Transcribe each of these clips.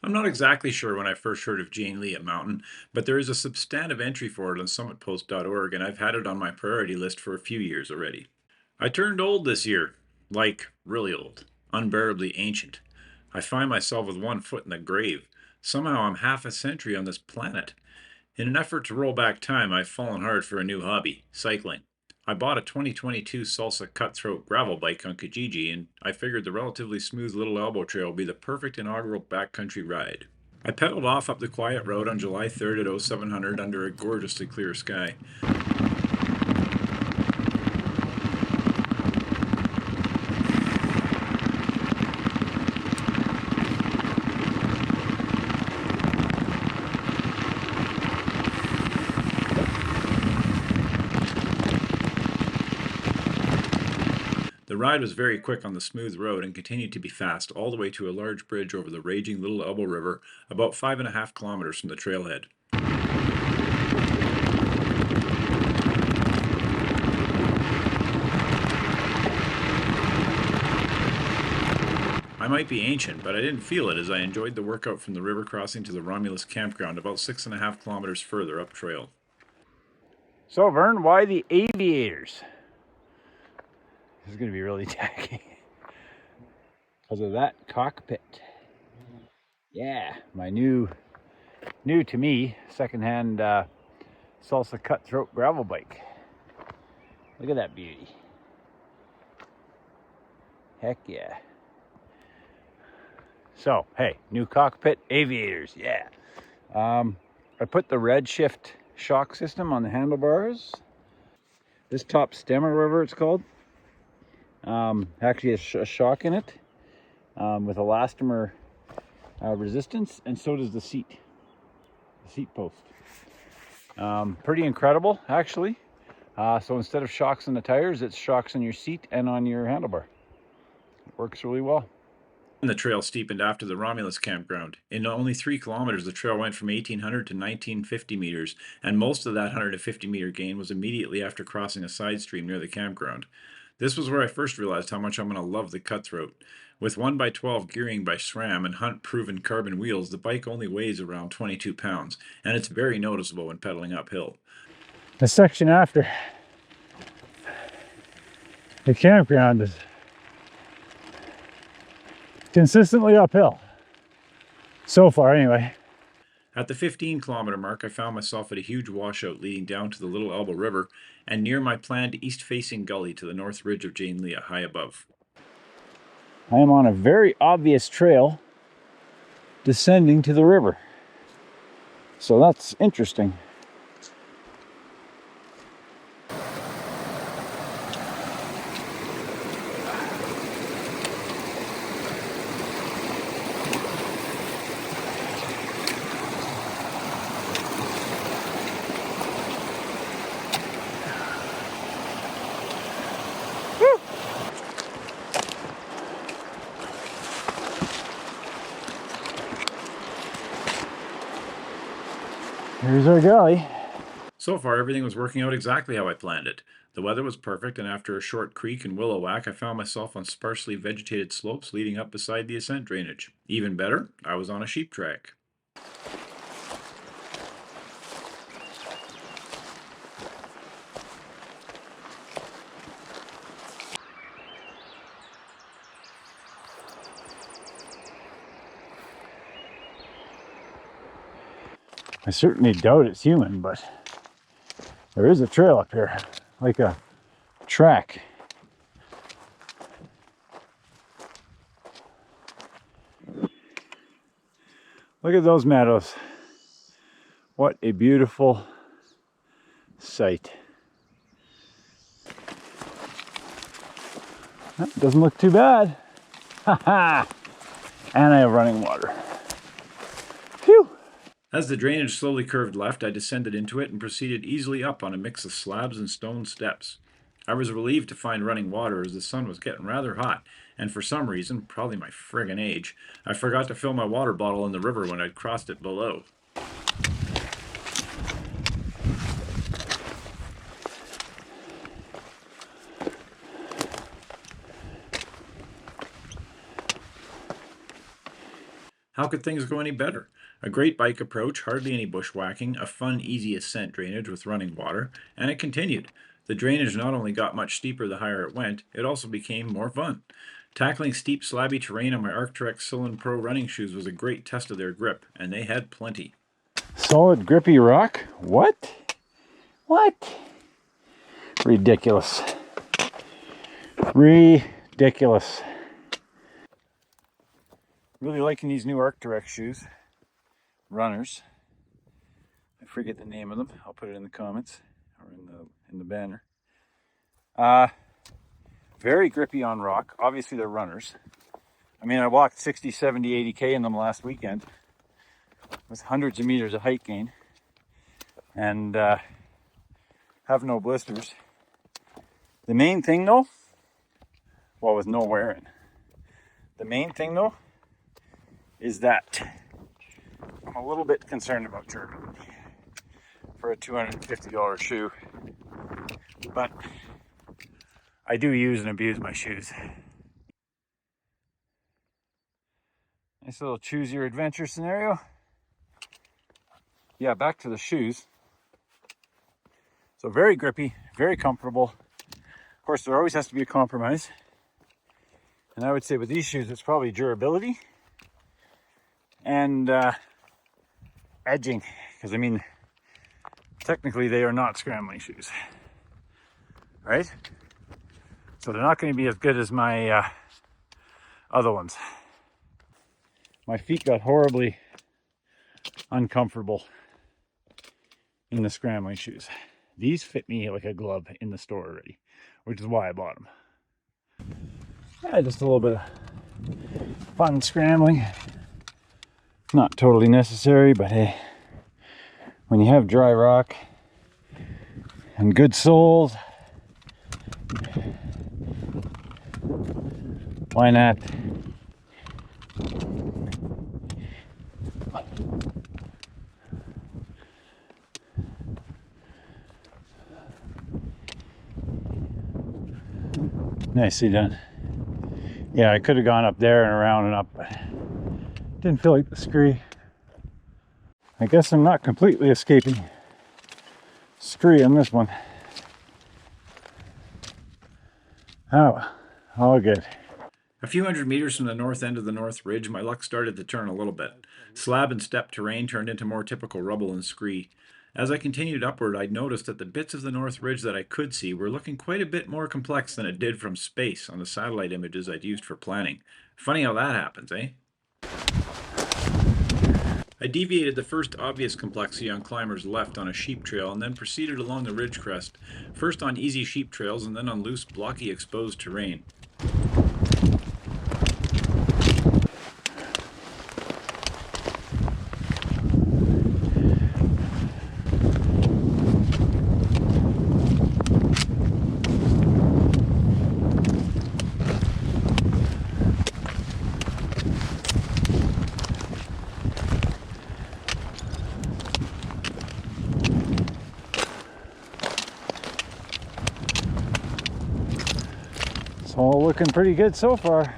I'm not exactly sure when I first heard of Janelea Mountain, but there is a substantive entry for it on summitpost.org, and I've had it on my priority list for a few years already. I turned old this year. Like, really old. Unbearably ancient. I find myself with one foot in the grave. Somehow I'm half a century on this planet. In an effort to roll back time, I've fallen hard for a new hobby, cycling. I bought a 2022 Salsa Cutthroat gravel bike on Kijiji, and I figured the relatively smooth Little Elbow Trail would be the perfect inaugural backcountry ride. I pedaled off up the quiet road on July 3rd at 0700 under a gorgeously clear sky. The ride was very quick on the smooth road and continued to be fast all the way to a large bridge over the raging Little Elbow River, about 5.5 kilometers from the trailhead. I might be ancient, but I didn't feel it as I enjoyed the workout from the river crossing to the Romulus campground about 6.5 kilometers further up trail. So Vern, why the aviators? This is going to be really tacky. Because of that cockpit. Yeah, my new to me, secondhand Salsa Cutthroat gravel bike. Look at that beauty. Heck yeah. So, hey, new cockpit, aviators, yeah. I put the Redshift shock system on the handlebars. This top stem, or whatever it's called, actually has a shock in it with elastomer resistance, and so does the seat post. Pretty incredible, actually. So instead of shocks on the tires, it's shocks on your seat and on your handlebar. It works really well. And the trail steepened after the Romulus campground. In only 3 kilometers, the trail went from 1800 to 1950 meters, and most of that 150-meter gain was immediately after crossing a side stream near the campground. This was where I first realized how much I'm going to love the Cutthroat. With 1x12 gearing by SRAM and Hunt-proven carbon wheels, the bike only weighs around 22 pounds, and it's very noticeable when pedaling uphill. The section after the campground is consistently uphill. So far, anyway. At the 15-kilometer mark, I found myself at a huge washout leading down to the Little Elbow River and near my planned east-facing gully to the north ridge of Janelea, high above. I am on a very obvious trail descending to the river. So that's interesting. Here's our gully. So far, everything was working out exactly how I planned it. The weather was perfect, and after a short creek and willow whack, I found myself on sparsely vegetated slopes leading up beside the Ascent drainage. Even better, I was on a sheep track. I certainly doubt it's human, but there is a trail up here, like a track. Look at those meadows. What a beautiful sight. That doesn't look too bad. Haha! And I have running water. Phew! As the drainage slowly curved left, I descended into it and proceeded easily up on a mix of slabs and stone steps. I was relieved to find running water as the sun was getting rather hot, and for some reason, probably my friggin' age, I forgot to fill my water bottle in the river when I'd crossed it below. How could things go any better? A great bike approach, hardly any bushwhacking, a fun, easy ascent drainage with running water, and it continued. The drainage not only got much steeper the higher it went, it also became more fun. Tackling steep, slabby terrain on my Arc'teryx Cyclone Pro running shoes was a great test of their grip, and they had plenty. Solid grippy rock? What? What? Ridiculous. Ridiculous. Really liking these new Arc'teryx shoes. Runners. I forget the name of them. I'll put it in the comments or in the banner. Very grippy on rock. Obviously they're runners. I mean, I walked 60, 70, 80K in them last weekend with hundreds of meters of height gain and have no blisters. The main thing though, well, with no wearing, the main thing though is that I'm a little bit concerned about durability for a $250 shoe, but I do use and abuse my shoes. Nice little choose your adventure scenario. Yeah, back to the shoes. So very grippy, very comfortable. Of course, there always has to be a compromise. And I would say with these shoes, it's probably durability and edging. Because I mean, technically they are not scrambling shoes, right? So they're not going to be as good as my other ones. My feet got horribly uncomfortable in the scrambling shoes. These fit me like a glove in the store already, which is why I bought them. Yeah, just a little bit of fun scrambling. Not totally necessary, but hey, when you have dry rock and good soles, why not? Nicely done. Yeah, I could have gone up there and around and up, but didn't feel like the scree. I guess I'm not completely escaping scree on this one. Oh, all good. A few hundred meters from the north end of the North Ridge, my luck started to turn a little bit. Slab and step terrain turned into more typical rubble and scree. As I continued upward, I noticed that the bits of the North Ridge that I could see were looking quite a bit more complex than it did from space on the satellite images I'd used for planning. Funny how that happens, eh? I deviated the first obvious complexity on climbers left on a sheep trail and then proceeded along the ridge crest, first on easy sheep trails and then on loose, blocky, exposed terrain. All looking pretty good so far.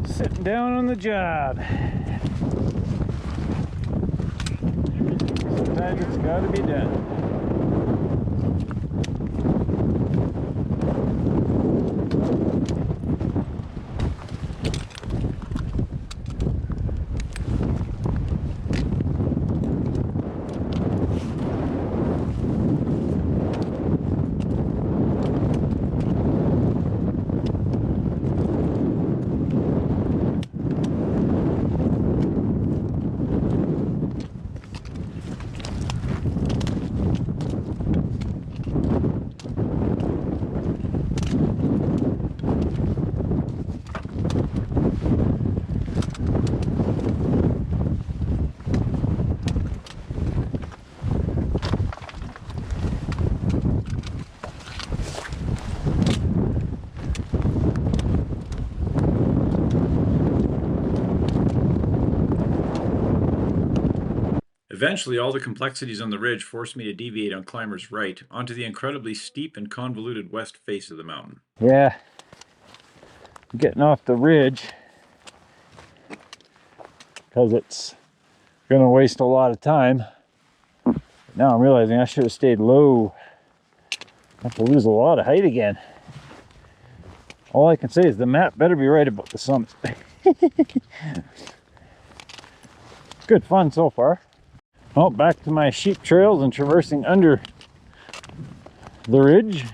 Sitting down on the job. Sometimes it's got to be done. Eventually, all the complexities on the ridge forced me to deviate on climber's right onto the incredibly steep and convoluted west face of the mountain. Yeah, getting off the ridge because it's gonna waste a lot of time. Now I'm realizing I should have stayed low. I have to lose a lot of height again. All I can say is the map better be right about the summit. Good fun so far. Well, back to my sheep trails and traversing under the ridge.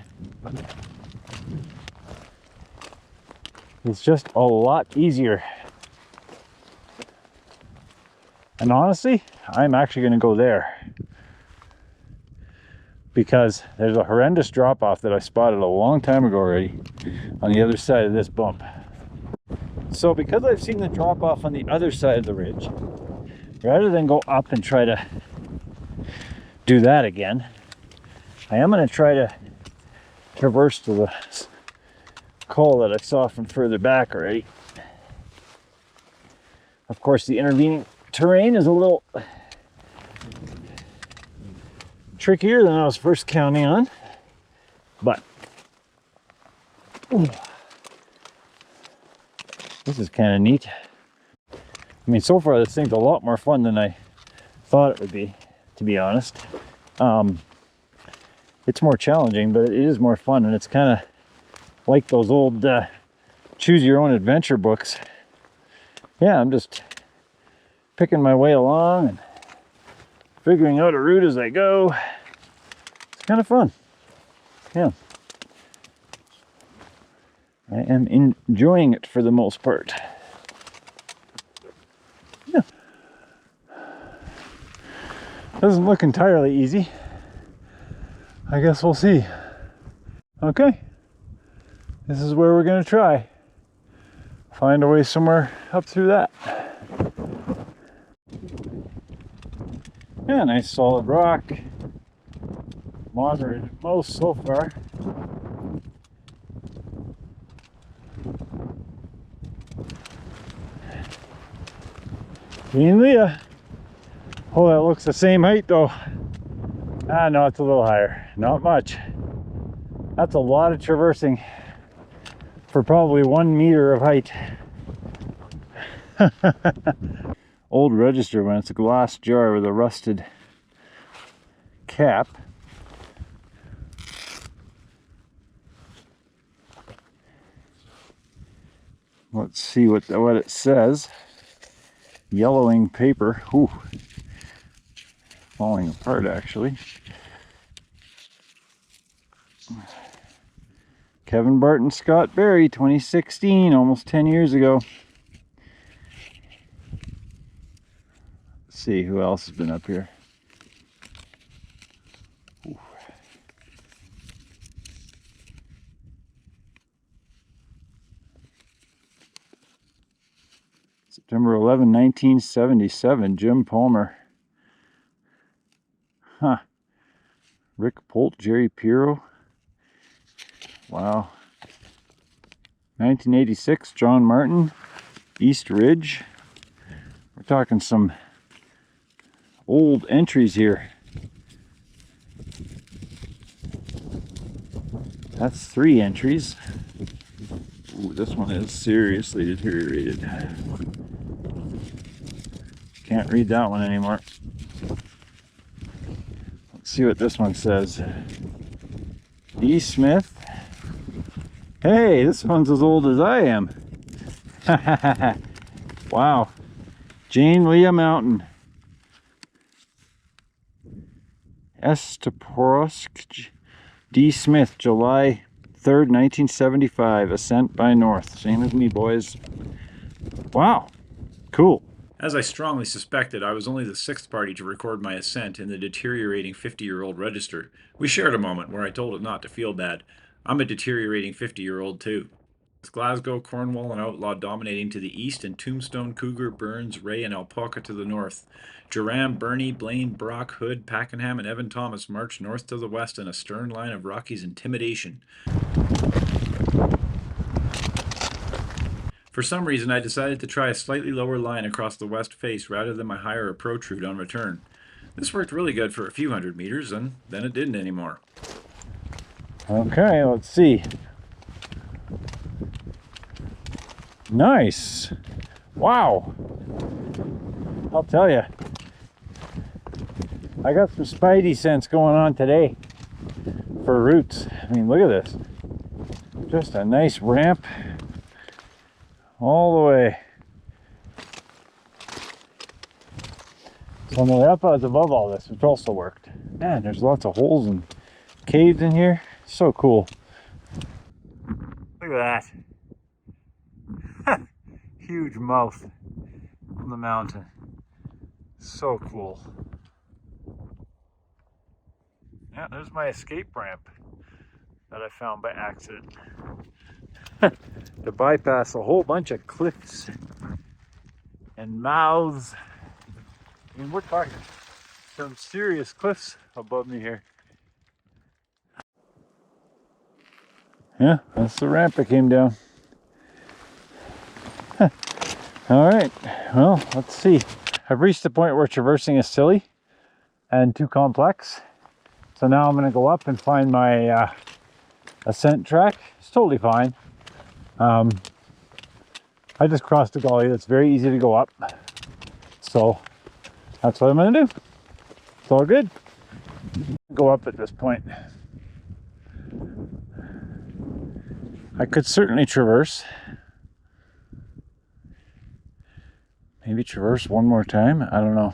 It's just a lot easier. And honestly, I'm actually going to go there because there's a horrendous drop off that I spotted a long time ago already on the other side of this bump. So because I've seen the drop off on the other side of the ridge, rather than go up and try to do that again, I am going to try to traverse to the col that I saw from further back already. Of course, the intervening terrain is a little trickier than I was first counting on, but this is kind of neat. I mean, so far this thing's a lot more fun than I thought it would be, to be honest. It's more challenging, but it is more fun, and it's kind of like those old choose your own adventure books. Yeah, I'm just picking my way along and figuring out a route as I go. It's kind of fun. Yeah. I am enjoying it for the most part. Yeah. Doesn't look entirely easy. I guess we'll see. Okay. This is where we're going to try. Find a way somewhere up through that. Yeah, nice solid rock. Moderate at most so far. Janelea. Oh, that looks the same height though. Ah, no, it's a little higher. Not much. That's a lot of traversing for probably 1 meter of height. Old register when it's a glass jar with a rusted cap. Let's see what it says. Yellowing paper. Ooh. Falling apart actually. Kevin Barton Scott Berry, 2016, almost 10 years ago. Let's see who else has been up here. Ooh. September 11, 1977, Jim Palmer. Huh. Rick Polt, Jerry Pirro. Wow. 1986, John Martin, East Ridge. We're talking some old entries here. That's 3 entries. Ooh, this one is seriously deteriorated. Can't read that one anymore. Let's see what this one says. D. Smith. Hey, this one's as old as I am. Wow. Janelea Mountain. Esteporosk. D. Smith, July 3rd, 1975. Ascent by North. Same as me, boys. Wow. Cool. As I strongly suspected, I was only the 6th party to record my ascent in the deteriorating 50-year-old register. We shared a moment where I told it not to feel bad. I'm a deteriorating 50-year-old too. With Glasgow, Cornwall, and Outlaw dominating to the east, and Tombstone, Cougar, Burns, Ray, and Alpaca to the north. Joram, Burney, Blaine, Brock, Hood, Pakenham, and Evan Thomas marched north to the west in a stern line of Rocky's intimidation. For some reason, I decided to try a slightly lower line across the west face rather than my higher approach route on return. This worked really good for a few hundred meters, and then it didn't anymore. Okay, let's see. Nice. Wow. I'll tell you, I got some spidey sense going on today for roots. I mean, look at this. Just a nice ramp all the way. So on the left, I was above all this, which also worked. Man, there's lots of holes and caves in here. So cool. Look at that. Huge mouth on the mountain. So cool. Yeah, there's my escape ramp that I found by accident. To bypass a whole bunch of cliffs and mouths. I mean, we're talking some serious cliffs above me here. Yeah, that's the ramp that came down. All right, well, let's see. I've reached the point where traversing is silly and too complex. So now I'm gonna go up and find my ascent track. It's totally fine. I just crossed a gully that's very easy to go up. So that's what I'm gonna do. It's all good. Go up at this point. I could certainly traverse. Maybe traverse one more time. I don't know.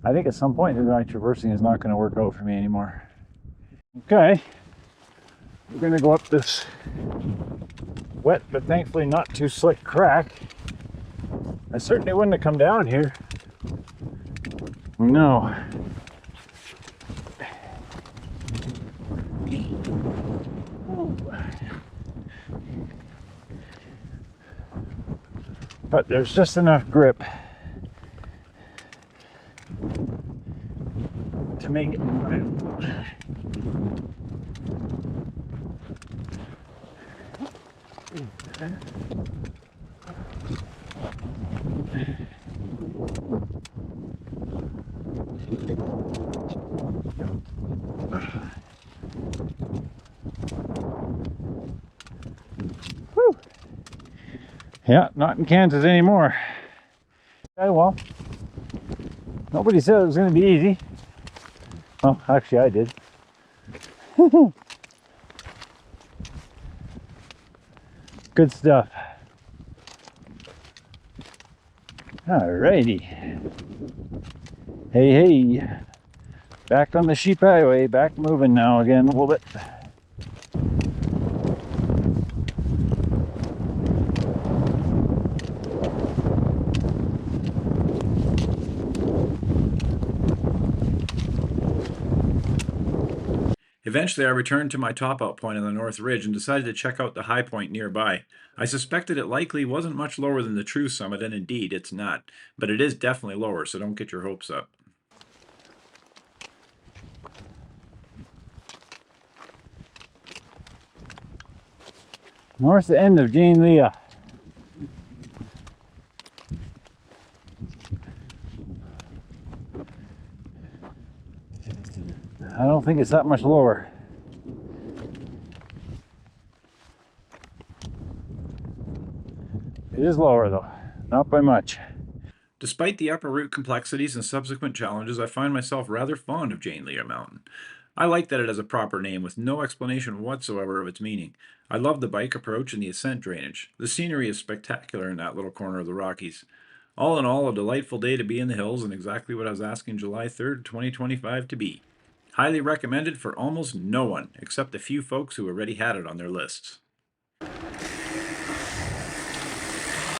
I think at some point my traversing is not going to work out for me anymore. Okay. We're going to go up this wet but thankfully not too slick crack. I certainly wouldn't have come down here. No. But there's just enough grip to make it. Whew. Yeah, not in Kansas anymore. Okay, well, nobody said it was going to be easy. Well, actually I did. Good stuff. Alrighty. Hey, hey. Back on the sheep highway, back moving now again a little bit. Eventually, I returned to my top-out point on the North Ridge and decided to check out the high point nearby. I suspected it likely wasn't much lower than the true summit, and indeed, it's not. But it is definitely lower, so don't get your hopes up. North end of Janelea. I don't think it's that much lower. It is lower though, not by much. Despite the upper route complexities and subsequent challenges, I find myself rather fond of Janelea Mountain. I like that it has a proper name with no explanation whatsoever of its meaning. I love the bike approach and the ascent drainage. The scenery is spectacular in that little corner of the Rockies. All in all, a delightful day to be in the hills and exactly what I was asking July 3rd, 2025 to be. Highly recommended for almost no one, except a few folks who already had it on their lists.